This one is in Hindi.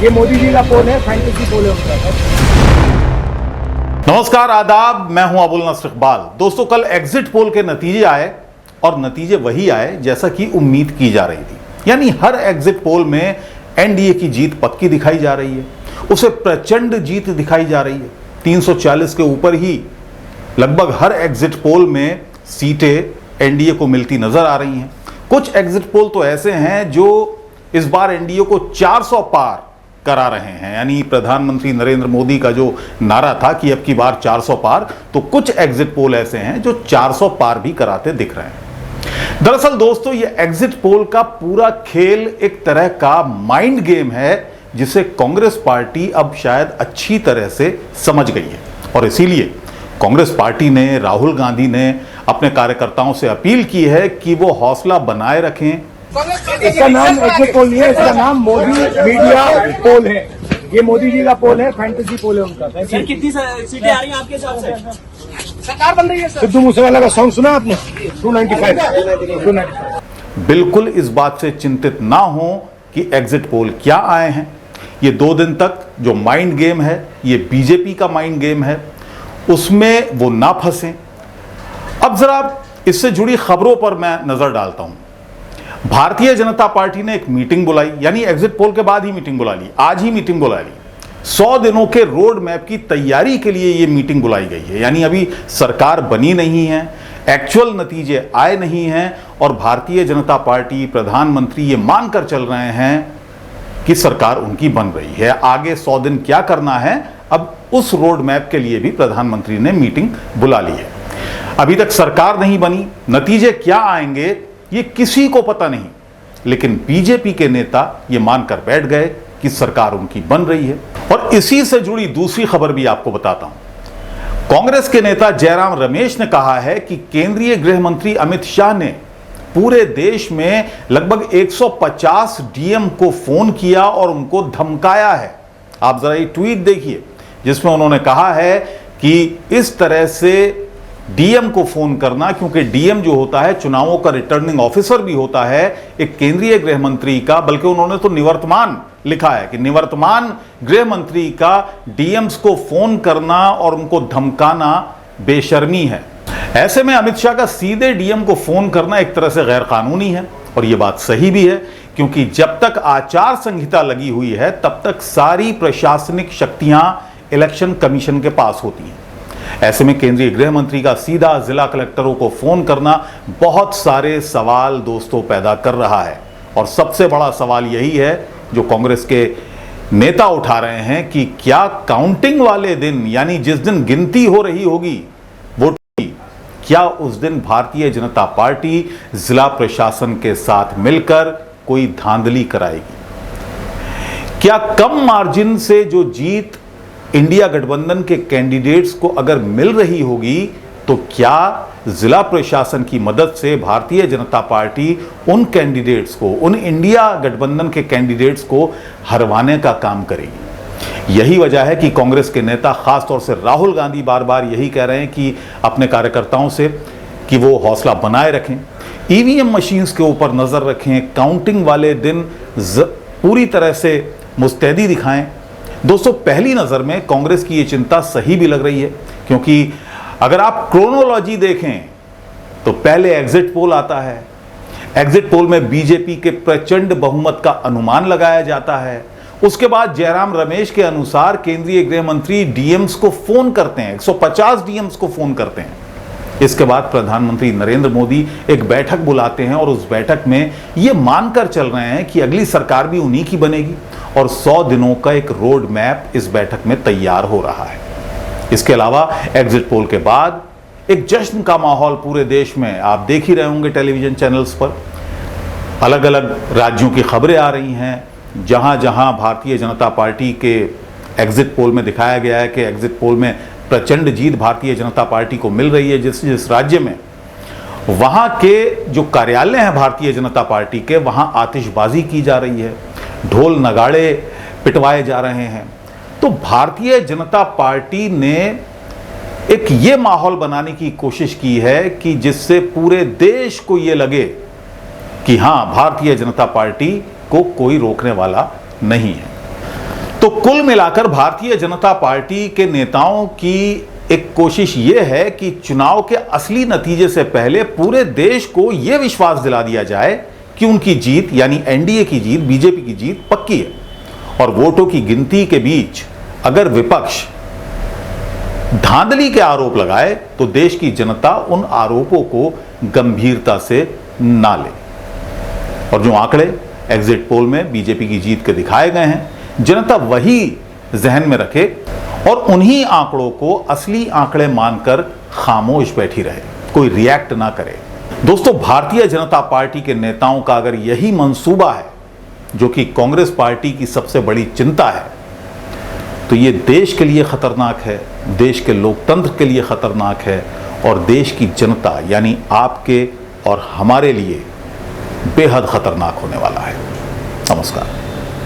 ये मोदी जी का पोल है, फैंटेसी पोल है उनका। नमस्कार, आदाब, मैं हूं अबुल नस्र इकबाल। दोस्तों, कल एग्जिट पोल के नतीजे आए और नतीजे वही आए जैसा कि उम्मीद की जा रही थी। यानी हर एग्जिट पोल में एनडीए की जीत पक्की दिखाई जा रही है, उसे प्रचंड जीत दिखाई जा रही है। 340 के ऊपर ही लगभग हर एग्जिट पोल में सीटें एनडीए को मिलती नजर आ रही हैं। कुछ एग्जिट पोल तो ऐसे हैं जो इस बार एनडीए को 400 पार करा रहे हैं। यानी प्रधानमंत्री नरेंद्र मोदी का जो नारा था कि अब की बार 400 पार, तो कुछ एग्जिट पोल ऐसे हैं जो 400 पार भी कराते दिख रहे हैं। दरअसल दोस्तों, ये एग्जिट पोल का पूरा खेल एक तरह का माइंड गेम है जिसे कांग्रेस पार्टी अब शायद अच्छी तरह से समझ गई है। और इसीलिए कांग्रेस पार्टी ने, राहुल गांधी ने अपने कार्यकर्ताओं से अपील की है कि वो हौसला बनाए रखें। इसका नाम एग्जिट पोल नहीं है, इसका नाम मोदी मीडिया पोल है। ये मोदी जी का पोल है, फैंटेसी पोल है उनका। सर, कितनी सीटें आ रही हैं आपके हिसाब से? सरकार बन रही है। सिद्धू मूसेवाला का सॉन्ग सुना आपने? 295। बिल्कुल इस बात से चिंतित ना हो कि एग्जिट पोल क्या आए हैं। ये 2 दिन तक जो माइंड गेम है, ये बीजेपी का माइंड गेम है, उसमें वो ना फंसें। अब जरा इससे जुड़ी खबरों पर मैं नजर डालता हूं। भारतीय जनता पार्टी ने एक मीटिंग बुलाई, यानी एग्जिट पोल के बाद ही मीटिंग बुला ली, आज ही मीटिंग बुला ली। 100 दिनों के रोड मैप की तैयारी के लिए यह मीटिंग बुलाई गई है। यानी अभी सरकार बनी नहीं है, एक्चुअल नतीजे आए नहीं हैं और भारतीय जनता पार्टी, प्रधानमंत्री ये मानकर चल रहे हैं कि सरकार उनकी बन रही है। आगे 100 दिन क्या करना है, अब उस रोड मैप के लिए भी प्रधानमंत्री ने मीटिंग बुला ली है। अभी तक सरकार नहीं बनी, नतीजे क्या आएंगे ये किसी को पता नहीं, लेकिन बीजेपी के नेता ये मानकर बैठ गए कि सरकार उनकी बन रही है। और इसी से जुड़ी दूसरी खबर भी आपको बताता हूं। कांग्रेस के नेता जयराम रमेश ने कहा है कि केंद्रीय गृह मंत्री अमित शाह ने पूरे देश में लगभग 150 डीएम को फोन किया और उनको धमकाया है। आप जरा ये ट्वीट देखिए जिसमें उन्होंने कहा है कि इस तरह से डीएम को फोन करना, क्योंकि डीएम जो होता है चुनावों का रिटर्निंग ऑफिसर भी होता है एक केंद्रीय गृह मंत्री का, बल्कि उन्होंने तो निवर्तमान लिखा है कि निवर्तमान गृह मंत्री का डीएम्स को फोन करना और उनको धमकाना बेशर्मी है। ऐसे में अमित शाह का सीधे डीएम को फोन करना एक तरह से गैर कानूनी है। और यह बात सही भी है, क्योंकि जब तक आचार संहिता लगी हुई है तब तक सारी प्रशासनिक शक्तियां इलेक्शन कमीशन के पास होती हैं। ऐसे में केंद्रीय गृह मंत्री का सीधा जिला कलेक्टरों को फोन करना बहुत सारे सवाल दोस्तों पैदा कर रहा है। और सबसे बड़ा सवाल यही है जो कांग्रेस के नेता उठा रहे हैं कि क्या काउंटिंग वाले दिन, यानी जिस दिन गिनती हो रही होगी वोट की, क्या उस दिन भारतीय जनता पार्टी जिला प्रशासन के साथ मिलकर कोई धांधली कराएगी? क्या कम मार्जिन से जो जीत इंडिया गठबंधन के कैंडिडेट्स को अगर मिल रही होगी तो क्या जिला प्रशासन की मदद से भारतीय जनता पार्टी उन कैंडिडेट्स को, उन इंडिया गठबंधन के कैंडिडेट्स को हरवाने का काम करेगी? यही वजह है कि कांग्रेस के नेता, खासतौर से राहुल गांधी, बार बार यही कह रहे हैं कि अपने कार्यकर्ताओं से कि वो हौसला बनाए रखें, ईवीएम मशीन्स के ऊपर नजर रखें, काउंटिंग वाले दिन पूरी तरह से मुस्तैदी दिखाएं। दोस्तों, पहली नजर में कांग्रेस की ये चिंता सही भी लग रही है, क्योंकि अगर आप क्रोनोलॉजी देखें तो पहले एग्जिट पोल आता है। एग्जिट पोल में बीजेपी के प्रचंड बहुमत का अनुमान लगाया जाता है। उसके बाद जयराम रमेश के अनुसार केंद्रीय गृह मंत्री डीएम्स को फोन करते हैं, 150 डीएम्स को फोन करते हैं। इसके बाद प्रधानमंत्री नरेंद्र मोदी एक बैठक बुलाते हैं और उस बैठक में ये मानकर चल रहे हैं कि अगली सरकार भी उन्हीं की बनेगी और 100 दिनों का एक रोड मैप इस बैठक में तैयार हो रहा है। इसके अलावा एग्जिट पोल के बाद एक जश्न का माहौल पूरे देश में आप देख ही रहे होंगे टेलीविजन चैनल्स पर। अलग अलग राज्यों की खबरें आ रही हैं, जहां जहां भारतीय जनता पार्टी के एग्जिट पोल में दिखाया गया है कि एग्जिट पोल में प्रचंड जीत भारतीय जनता पार्टी को मिल रही है। जिस जिस राज्य में वहां के जो कार्यालय हैं भारतीय जनता पार्टी के, वहां आतिशबाजी की जा रही है, ढोल नगाड़े पिटवाए जा रहे हैं। तो भारतीय जनता पार्टी ने एक ये माहौल बनाने की कोशिश की है कि जिससे पूरे देश को ये लगे कि हां, भारतीय जनता पार्टी को कोई रोकने वाला नहीं है। तो कुल मिलाकर भारतीय जनता पार्टी के नेताओं की एक कोशिश यह है कि चुनाव के असली नतीजे से पहले पूरे देश को यह विश्वास दिला दिया जाए कि उनकी जीत यानी एनडीए की जीत, बीजेपी की जीत पक्की है। और वोटों की गिनती के बीच अगर विपक्ष धांधली के आरोप लगाए तो देश की जनता उन आरोपों को गंभीरता से ना ले। और जो आंकड़े एग्जिट पोल में बीजेपी की जीत के दिखाए गए हैं, जनता वही जहन में रखे और उन्हीं आंकड़ों को असली आंकड़े मानकर खामोश बैठी रहे, कोई रिएक्ट ना करे। दोस्तों, भारतीय जनता पार्टी के नेताओं का अगर यही मंसूबा है, जो कि कांग्रेस पार्टी की सबसे बड़ी चिंता है, तो ये देश के लिए खतरनाक है, देश के लोकतंत्र के लिए खतरनाक है और देश की जनता यानी आपके और हमारे लिए बेहद खतरनाक होने वाला है। नमस्कार।